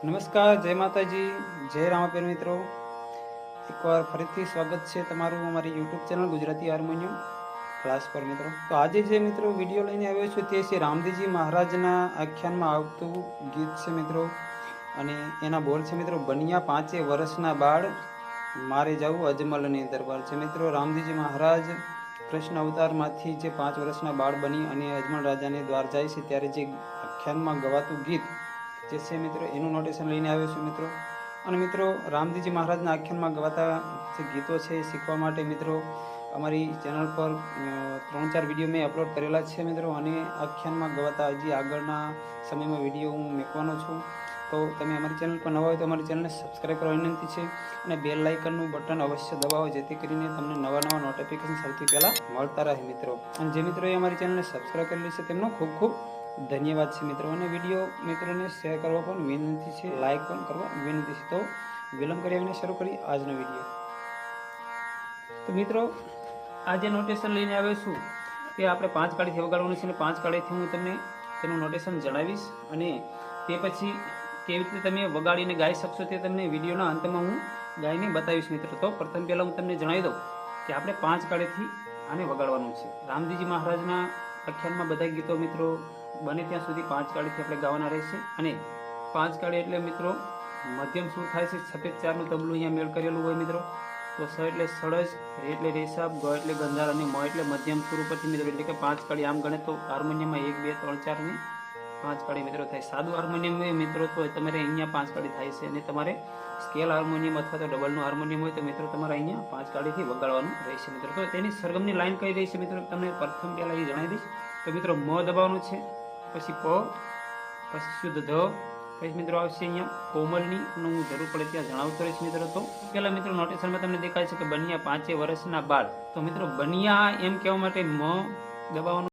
નમસ્કાર, જય માતાજી, જય રામાપીર મિત્રો. એકવાર ફરીથી સ્વાગત છે તમારું અમારી YouTube channel Gujarati harmonium class પર મિત્રો. તો આજે જે મિત્રો વિડીયો લઈને આવ્યો છું તે છે રામદેવજી મહારાજના આખ્યાનમાં આવતું ગીત છે મિત્રો. અને એના બોલ છે મિત્રો, બન્યા 5 વર્ષના બાળ મારે જવું અજમલની દરબાર છે મિત્રો. રામદેવજી મહારાજ કૃષ્ણ અવતારમાંથી જે 5 વર્ષના બાળ બની અને અજમલ રાજાને દ્વાર જાય છે ત્યારે જે આખ્યાનમાં ગવાતું ગીત જે છે મિત્રો એનું નોટેશન લઈને આવ્યો છું મિત્રો. અને મિત્રો રામદેવજી મહારાજના આખ્યાનમાં ગવાતા જે ગીતો છે એ શીખવા માટે મિત્રો અમારી ચેનલ પર 3-4 વિડીયો મેં અપલોડ કરેલા છે મિત્રો. અને આખ્યાનમાં ગવાતા હજી આગળના સમયમાં વિડીયો હું મૂકવાનો છું. તો તમે અમારી ચેનલ પર નવા હોય તો અમારી ચેનલને સબસ્ક્રાઈબ કરવા વિનંતી છે અને બેલ આઇકનનું બટન અવશ્ય દબાવો જેથી કરીને તમને નવા નોટિફિકેશન સૌથી પહેલાં મળતા રહે મિત્રો. અને જે મિત્રોએ અમારી ચેનલને સબસ્ક્રાઈબ કરેલી છે તેમનો ખૂબ ખૂબ ધન્યવાદ છે મિત્રો. અને વિડીયો મિત્રોને શેર કરવા પણ વિનંતી છે, લાઇક પણ કરવા વિનંતી છે. તો વિલંબ કર્યા વિના શરૂ કરી આજનો વિડીયો. તો મિત્રો આ જે નોટેશન લઈને આવ્યો છું તે આપણે 5 કાળીથી વગાડવાનું છે અને 5 કાળીથી હું તમને તેનું નોટેશન જણાવીશ અને તે પછી કેવી રીતે તમે વગાડીને ગાઈ શકશો તે તમને વિડીયોના અંતમાં હું ગાઈને બતાવીશ મિત્રો. તો પ્રથમ પહેલાં હું તમને જણાવી દઉં કે આપણે 5 કાળીથી આને વગાડવાનું છે. રામદેવજી મહારાજના આખ્યાનમાં બધા ગીતો મિત્રો બને ત્યાં સુધી 5 કાળીથી આપણે ગાવાના રહેશે. અને 5 કાળી એટલે મિત્રો મધ્યમ સુર થાય છે. સફેદ ચારનું તબલું અહીંયા મેળ કરેલું હોય મિત્રો. તો સ એટલે સળજ, રે એટલે રેસાબ, ગ એટલે ગંધાર અને મ એટલે મધ્યમ સુર ઉપરથી મિત્રો. એટલે કે 5 કાળી આમ ગણે તો હાર્મોનિયમમાં 1, 2, 3, 4 ને 5 કાળી મિત્રો થાય. સાદું હાર્મોનિયમ હોય મિત્રો તો તમારે અહીંયા 5 કાળી થાય છે. અને તમારે સ્કેલ હાર્મોનિયમ અથવા તો ડબલનું હાર્મોનિયમ હોય તો મિત્રો તમારે અહીંયા 5 કાળીથી વગાડવાનું રહેશે મિત્રો. તો તેની સરગમની લાઈન કઈ રહેશે મિત્રો તમને પ્રથમ પહેલાં એ જણાવી દઈશ. તો મિત્રો મ દબાવવાનું છે, પછી પ, પછી શુદ્ધ ધ, પછી મિત્રો આવશે અહીંયા કોમલની હું જરૂર પડે ત્યાં જણાવતો રહીશ મિત્રો. તો પહેલાં મિત્રો નોટેશનમાં તમને દેખાય છે કે બન્યા 5 વર્ષના બાળ. તો મિત્રો બન્યા એમ કહેવા માટે મ દબાવવાનું